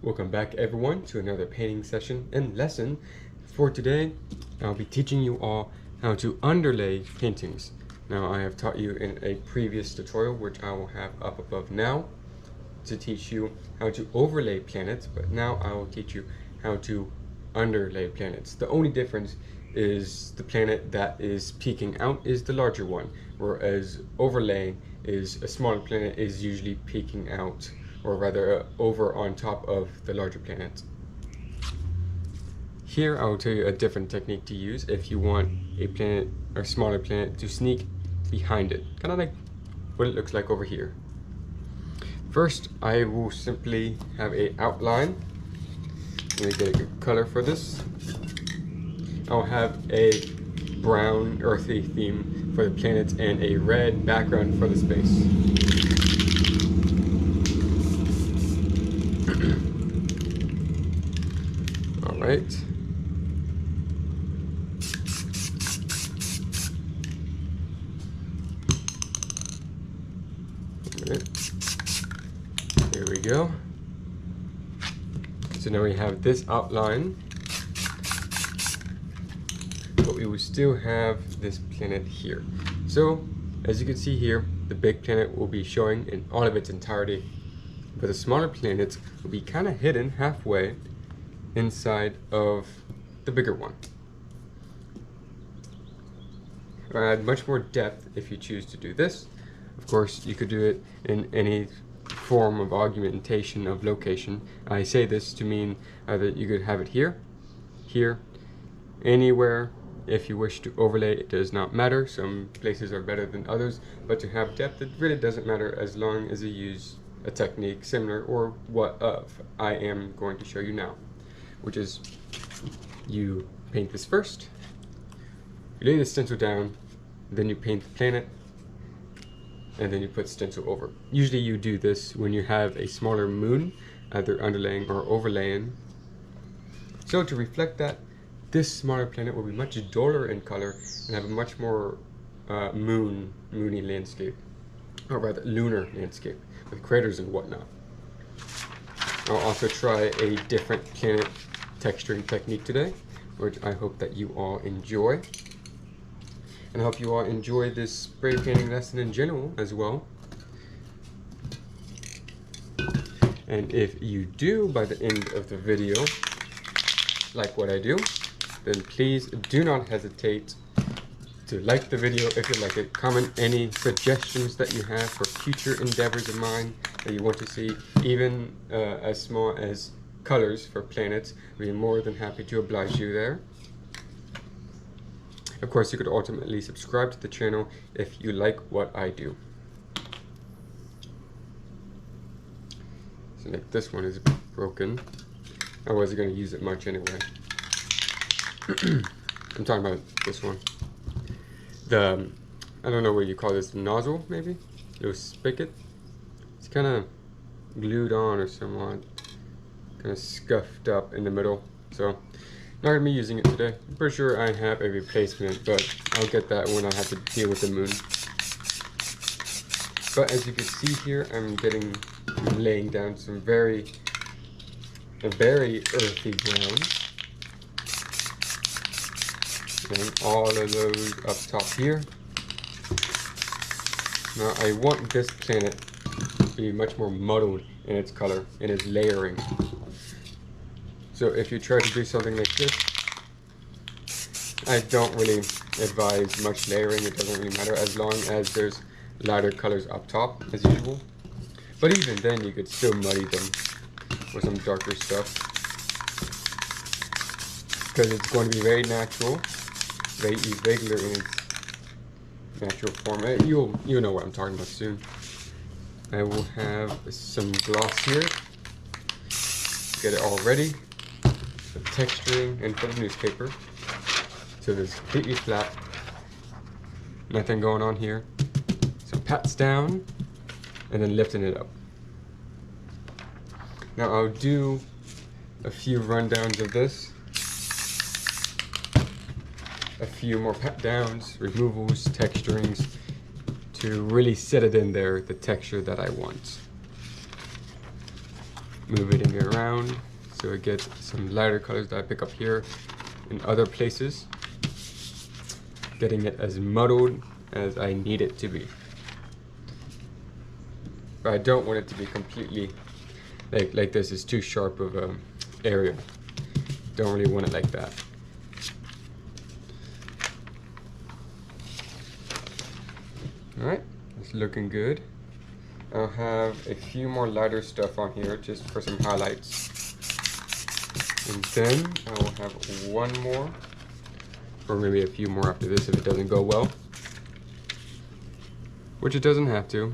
Welcome back everyone to another painting session and lesson. For today, I'll be teaching you all how to underlay paintings. Now I have taught you in a previous tutorial, which I will have up above now, to teach you how to overlay planets, but now I will teach you how to underlay planets. The only difference is the planet that is peeking out is the larger one, whereas overlaying is a smaller planet is usually peeking out, or rather over on top of the larger planet. Here I will tell you a different technique to use if you want a planet or smaller planet to sneak behind it, kind of like what it looks like over here. First, I will simply have a outline. Let me get a good color for this. I'll have a brown earthy theme for the planets and a red background for the space. All right. There we go. So now we have this outline, but we will still have this planet here. So as you can see here, the big planet will be showing in all of its entirety, but the smaller planets will be kind of hidden halfway inside of the bigger one. It'll add much more depth if you choose to do this. Of course, you could do it in any form of augmentation of location. I say this to mean that you could have it here, here, anywhere. If you wish to overlay, it does not matter. Some places are better than others, but to have depth, it really doesn't matter as long as you use a technique similar or what I am going to show you now, which is you paint this first, you lay the stencil down, then you paint the planet, and then you put stencil over. Usually you do this when you have a smaller moon, either underlaying or overlaying. So to reflect that, this smaller planet will be much duller in color and have a much more moony landscape, or rather lunar landscape, with craters and whatnot. I'll also try a different planet texturing technique today, which I hope that you all enjoy. And I hope you all enjoy this spray painting lesson in general as well. And if you do, by the end of the video, like what I do, then please do not hesitate to like the video if you like it. Comment any suggestions that you have for future endeavors of mine that you want to see, even as small as colors for planets. I'd be more than happy to oblige you there. Of course, you could ultimately subscribe to the channel if you like what I do. So like this one is broken. I wasn't going to use it much anyway. I'm talking about this one. The, I don't know what you call this, the nozzle maybe? Little spigot. It's kind of glued on or somewhat. Kind of scuffed up in the middle. So, not going to be using it today. I'm pretty sure I have a replacement, but I'll get that when I have to deal with the moon. But as you can see here, I'm laying down some very earthy browns. And all of those up top here. Now I want this planet to be much more muddled in its color, in its layering. So if you try to do something like this, I don't really advise much layering. It doesn't really matter as long as there's lighter colors up top as usual. But even then you could still muddy them with some darker stuff, because it's going to be very natural, very irregular in its natural form. You'll know what I'm talking about soon. I will have some gloss here. Get it all ready. For the texturing and for the newspaper. So it's completely flat. Nothing going on here. Some pats down and then lifting it up. Now I'll do a few rundowns of this. A few more pat downs, removals, texturings, to really set it in there, the texture that I want. moving it around so I get some lighter colors that I pick up here in other places, getting it as muddled as I need it to be. But I don't want it to be completely like this is too sharp of an area. Don't really want it like that. Alright, it's looking good. I'll have a few more lighter stuff on here just for some highlights. And then I will have one more, or maybe a few more after this if it doesn't go well. Which it doesn't have to.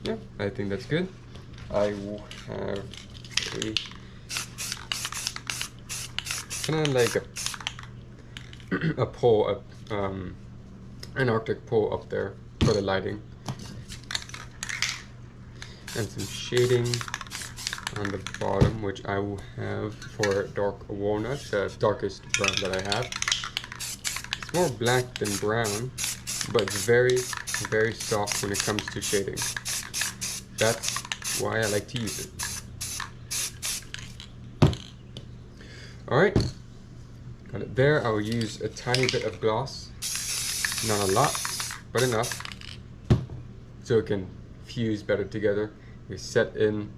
Yeah, I think that's good. I will have a kind of like a pole, an Arctic pole up there for the lighting, and some shading on the bottom, which I will have for dark walnut, the darkest brown that I have. It's more black than brown, but it's very, very soft when it comes to shading. That's why I like to use it. Alright, got it there. I will use a tiny bit of gloss, not a lot, but enough, so it can fuse better together. We set in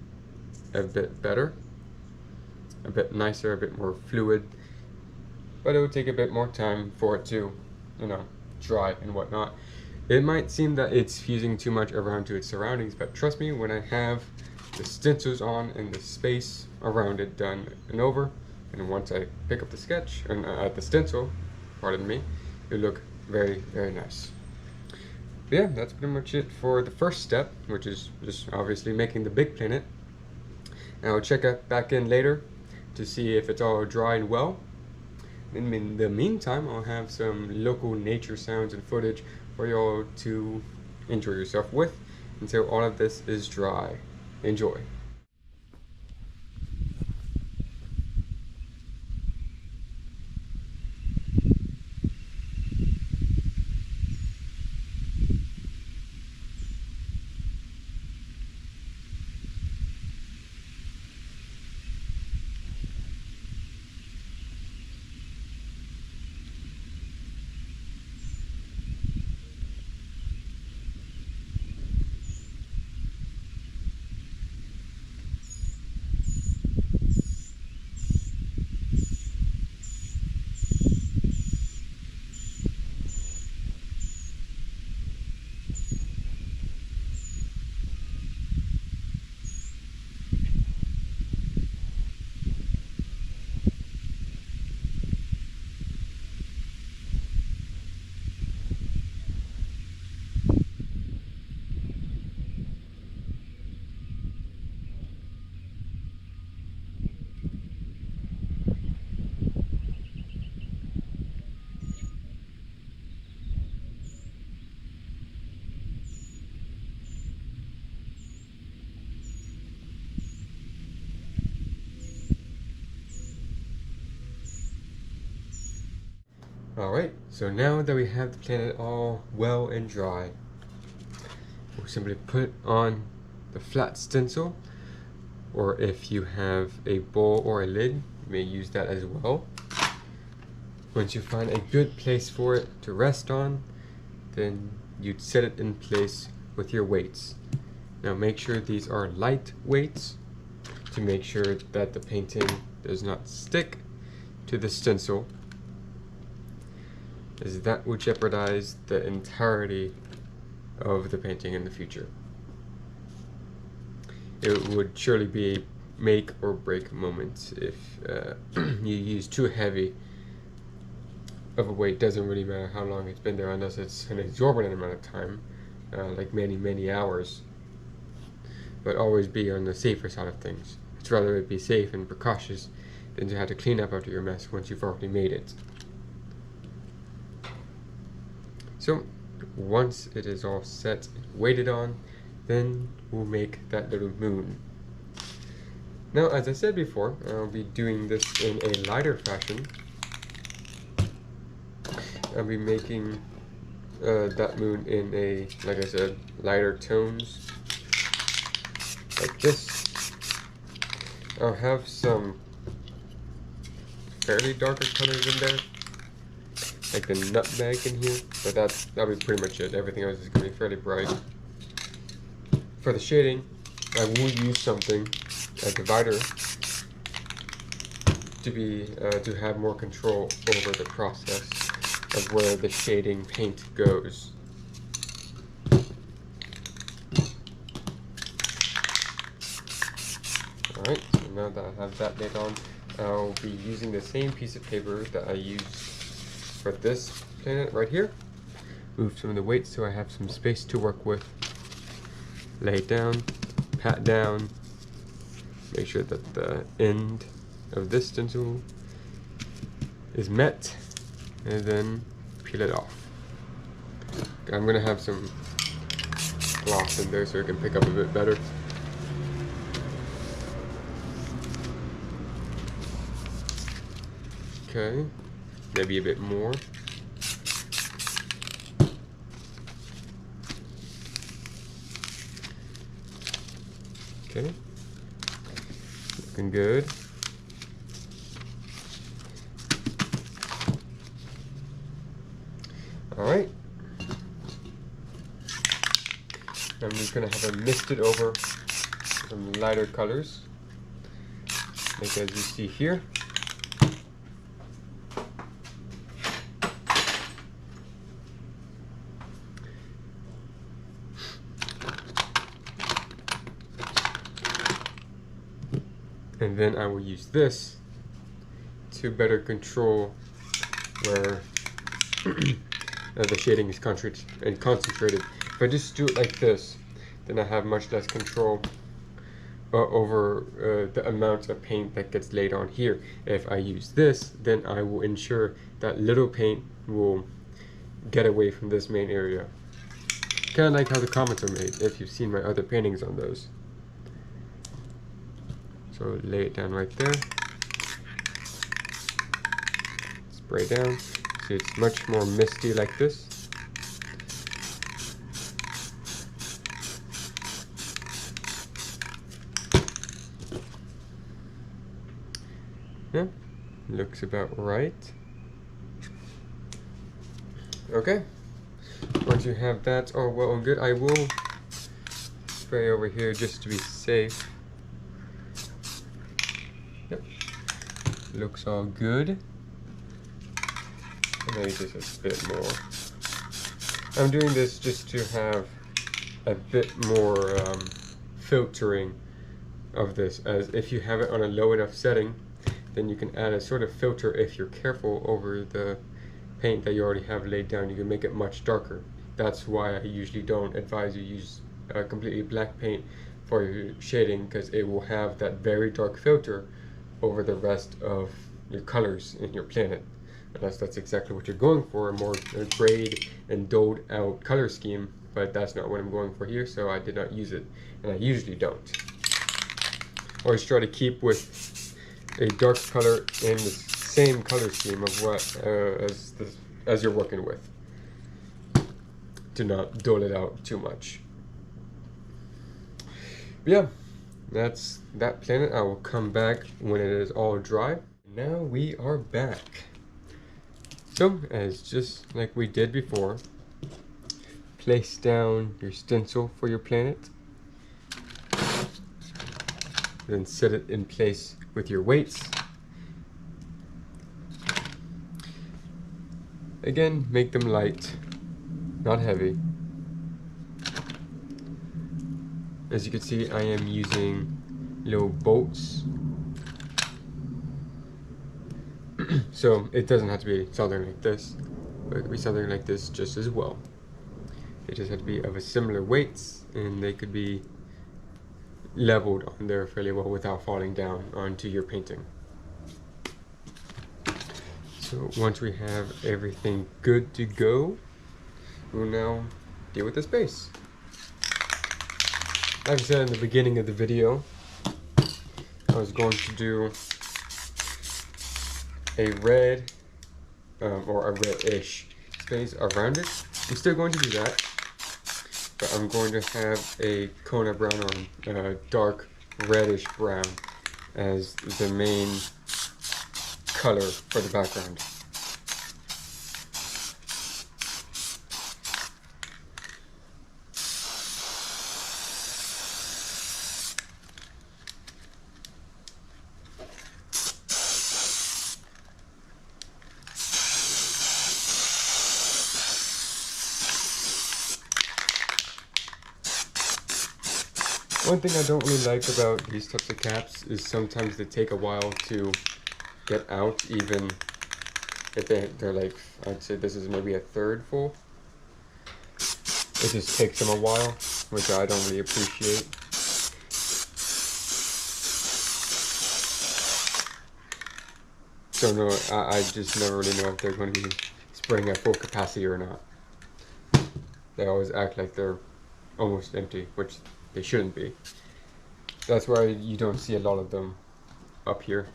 a bit better, a bit nicer, a bit more fluid, but it will take a bit more time for it to, dry and whatnot. It might seem that it's fusing too much around to its surroundings, but trust me, when I have the stencils on and the space around it done and over, and once I pick up the sketch, and the stencil, pardon me, it'll look very, very nice. But yeah, that's pretty much it for the first step, which is just obviously making the big planet. And I'll check it back in later to see if it's all dry and well. In the meantime, I'll have some local nature sounds and footage for y'all to enjoy yourself with until all of this is dry. Enjoy. Alright, so now that we have the planet all well and dry, we'll simply put on the flat stencil, or if you have a bowl or a lid, you may use that as well. Once you find a good place for it to rest on, then you'd set it in place with your weights. Now make sure these are light weights to make sure that the painting does not stick to the stencil, as that would jeopardize the entirety of the painting in the future. It would surely be a make or break moment if you use too heavy of a weight. Doesn't really matter how long it's been there, unless it's an exorbitant amount of time, like many hours. But always be on the safer side of things. It's rather it be safe and precautious than to have to clean up after your mess once you've already made it. So once it is all set and weighted on, then we'll make that little moon. Now, as I said before, I'll be doing this in a lighter fashion. I'll be making that moon in a, like I said, lighter tones. this, I'll have some fairly darker colors in there, like the nutmeg in here, but that'll be pretty much it. Everything else is going to be fairly bright. For the shading, I will use something, a divider, to have more control over the process of where the shading paint goes. Alright, so now that I have that laid on, I'll be using the same piece of paper that I used for this planet right here. Move some of the weights so I have some space to work with. Lay it down, pat down, make sure that the end of this stencil is met, and then peel it off. I'm going to have some gloss in there so it can pick up a bit better. Okay, maybe a bit more. Okay, looking good. Alright, I'm just going to have it misted over some lighter colors, like as you see here. And then I will use this to better control where the shading is concentrated. If I just do it like this, then I have much less control over the amount of paint that gets laid on here. If I use this, then I will ensure that little paint will get away from this main area. Kind of like how the comets are made, if you've seen my other paintings on those. So lay it down right there. Spray down. See, it's much more misty like this. Yeah, looks about right. Okay, once you have that all well and good, I will spray over here just to be safe. Yep, looks all good. Maybe just a bit more. I'm doing this just to have a bit more filtering of this, as if you have it on a low enough setting, then you can add a sort of filter if you're careful over the paint that you already have laid down. You can make it much darker. That's why I usually don't advise you use completely black paint for your shading, because it will have that very dark filter over the rest of your colors in your planet. Unless that's exactly what you're going for, a more grayed and doled out color scheme, but that's not what I'm going for here, so I did not use it, and I usually don't. Always try to keep with a dark color in the same color scheme of what as you're working with. Do not dole it out too much. But yeah, that's that planet. I will come back when it is all dry. Now we are back. So, as just like we did before, place down your stencil for your planet, then set it in place with your weights. Again, make them light, not heavy. As you can see, I am using little bolts. So it doesn't have to be something like this, but it could be something like this just as well. They just have to be of a similar weights, and they could be leveled on there fairly well without falling down onto your painting. So once we have everything good to go, we'll now deal with this base. Like I said in the beginning of the video, I was going to do a red or a reddish space around it. I'm still going to do that, but I'm going to have a Kona brown or dark reddish brown as the main color for the background. One thing I don't really like about these types of caps is sometimes they take a while to get out, even if they're like, I'd say this is maybe a third full. It just takes them a while, which I don't really appreciate. So no, I just never really know if they're going to be spraying at full capacity or not. They always act like they're almost empty, which they shouldn't be. That's why you don't see a lot of them up here.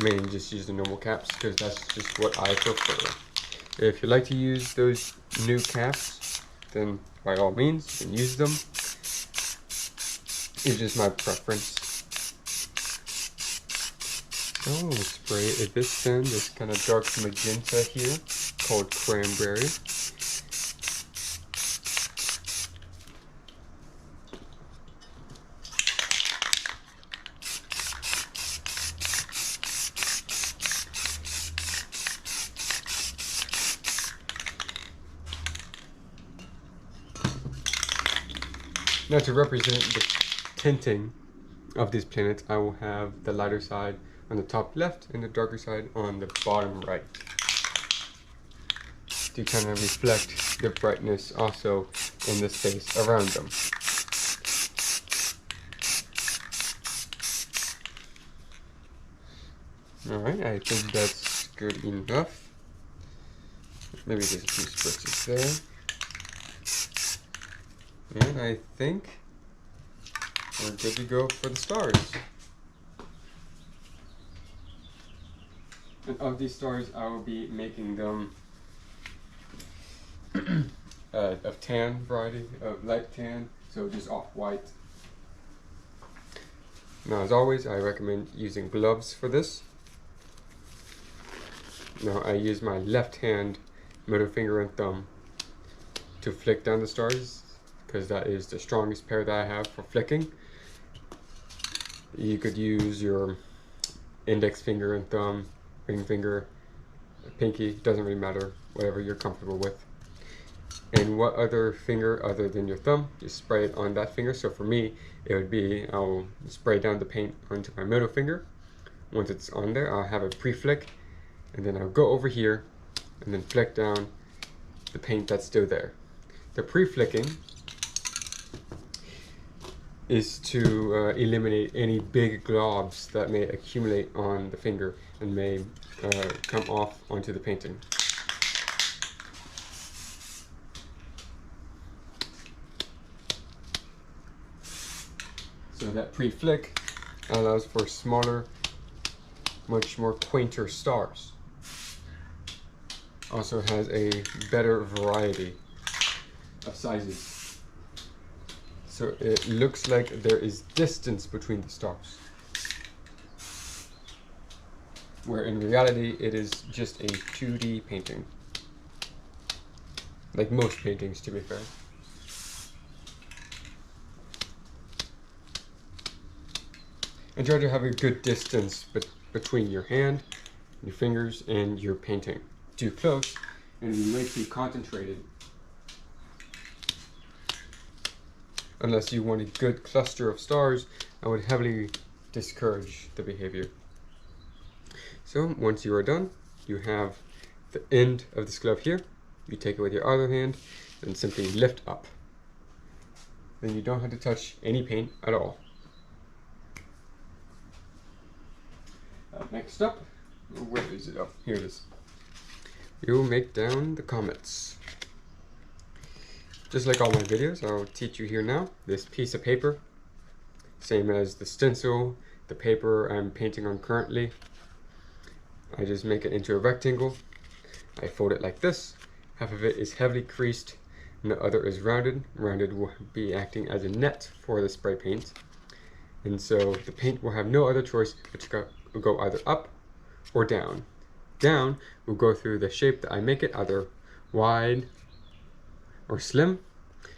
Mainly just use the normal caps because that's just what I prefer. If you like to use those new caps, then by all means you can use them. It's just my preference. So we'll spray this in, this kind of dark magenta here called cranberry. Now to represent the tinting of these planets, I will have the lighter side on the top left and the darker side on the bottom right, to kind of reflect the brightness also in the space around them. Alright, I think that's good enough. Maybe just a few spritzes there. And I think we're good to go for the stars. And of these stars, I will be making them of tan variety, of light tan, so just off-white. Now, as always, I recommend using gloves for this. Now, I use my left hand, middle finger and thumb to flick down the stars, because that is the strongest pair that I have for flicking. You could use your index finger and thumb, ring finger, pinky, doesn't really matter, whatever you're comfortable with. And what other finger other than your thumb, you spray it on that finger. So for me, it would be, I'll spray down the paint onto my middle finger. Once it's on there, I'll have a pre-flick, and then I'll go over here and then flick down the paint that's still there. The pre-flicking is to eliminate any big globs that may accumulate on the finger and may come off onto the painting. So that pre-flick allows for smaller, much more quainter stars. Also has a better variety of sizes. So it looks like there is distance between the stars, where in reality it is just a 2D painting. Like most paintings, to be fair. And try to have a good distance between your hand, your fingers, and your painting. Too close, and you might be concentrated. Unless you want a good cluster of stars, I would heavily discourage the behavior. So once you are done, you have the end of this glove here. You take it with your other hand and simply lift up. Then you don't have to touch any paint at all. Next up, where is it? Oh, here it is. You will make down the comets. Just like all my videos, I'll teach you here now. This piece of paper, same as the stencil, the paper I'm painting on currently. I just make it into a rectangle. I fold it like this. Half of it is heavily creased, and the other is rounded. Rounded will be acting as a net for the spray paint. And so the paint will have no other choice but to go either up or down. Down will go through the shape that I make it, either wide or slim.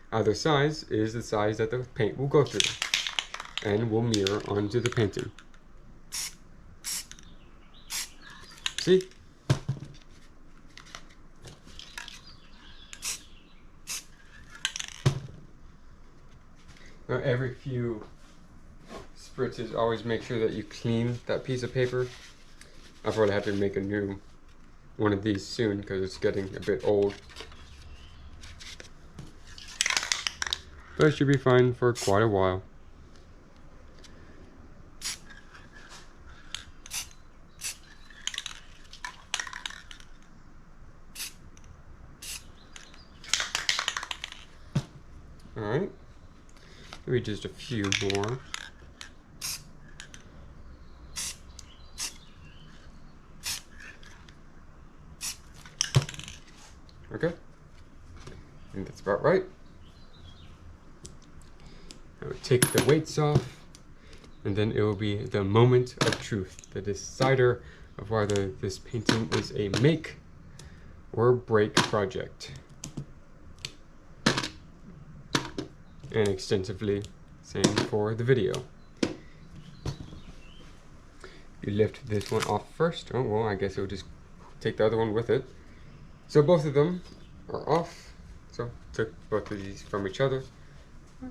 Either size is the size that the paint will go through and will mirror onto the painting. See? Now every few spritzes, always make sure that you clean that piece of paper. I'll probably have to make a new one of these soon because it's getting a bit old. But it should be fine for quite a while. Alright, maybe just a few more. Okay, I think that's about right. I would take the weights off, and then it will be the moment of truth, the decider of whether this painting is a make or break project. And extensively, same for the video. You lift this one off first. Oh, well, I guess it will just take the other one with it. So both of them are off. So took both of these from each other.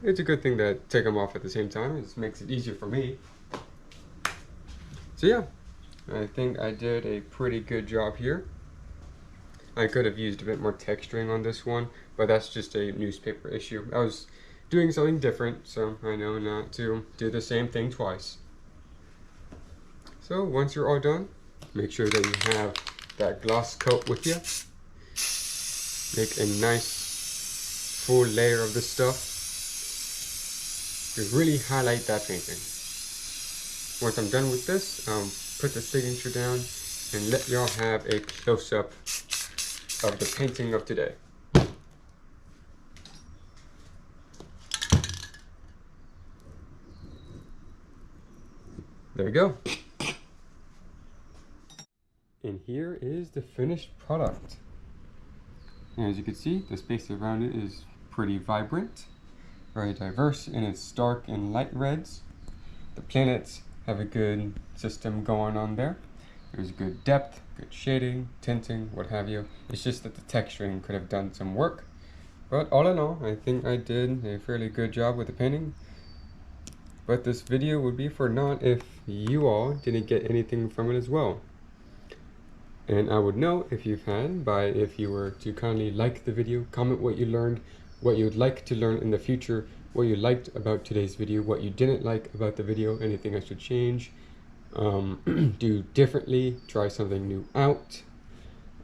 It's a good thing to take them off at the same time. It just makes it easier for me. So yeah, I think I did a pretty good job here. I could have used a bit more texturing on this one, but that's just a newspaper issue. I was doing something different, so I know not to do the same thing twice. So once you're all done, make sure that you have that gloss coat with you. Make a nice full layer of this stuff to really highlight that painting. Once I'm done with this, I'll put the signature down and let y'all have a close-up of the painting of today. There we go. And here is the finished product. And as you can see, the space around it is pretty vibrant, very diverse in its dark and light reds. The planets have a good system going on there. There's good depth, good shading, tinting, what have you. It's just that the texturing could have done some work. But all in all, I think I did a fairly good job with the painting. But this video would be for naught if you all didn't get anything from it as well. And I would know if you've had by if you were to kindly like the video, comment what you learned, what you'd like to learn in the future, what you liked about today's video, what you didn't like about the video, anything I should change, do differently, try something new out,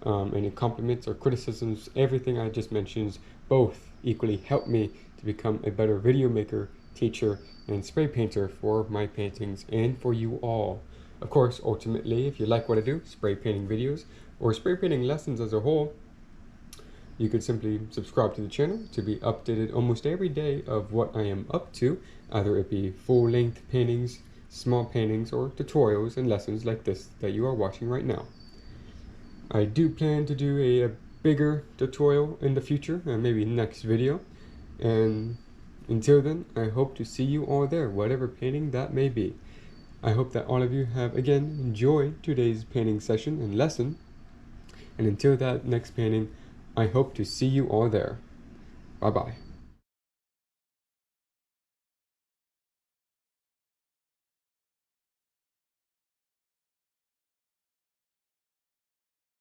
any compliments or criticisms. Everything I just mentioned both equally help me to become a better video maker, teacher, and spray painter for my paintings and for you all. Of course, ultimately, if you like what I do, spray painting videos or spray painting lessons as a whole, you could simply subscribe to the channel to be updated almost every day of what I am up to, either it be full-length paintings, small paintings, or tutorials and lessons like this that you are watching right now. I do plan to do a bigger tutorial in the future, maybe next video, and until then, I hope to see you all there, whatever painting that may be. I hope that all of you have, again, enjoyed today's painting session and lesson. And until that next painting, I hope to see you all there. Bye-bye.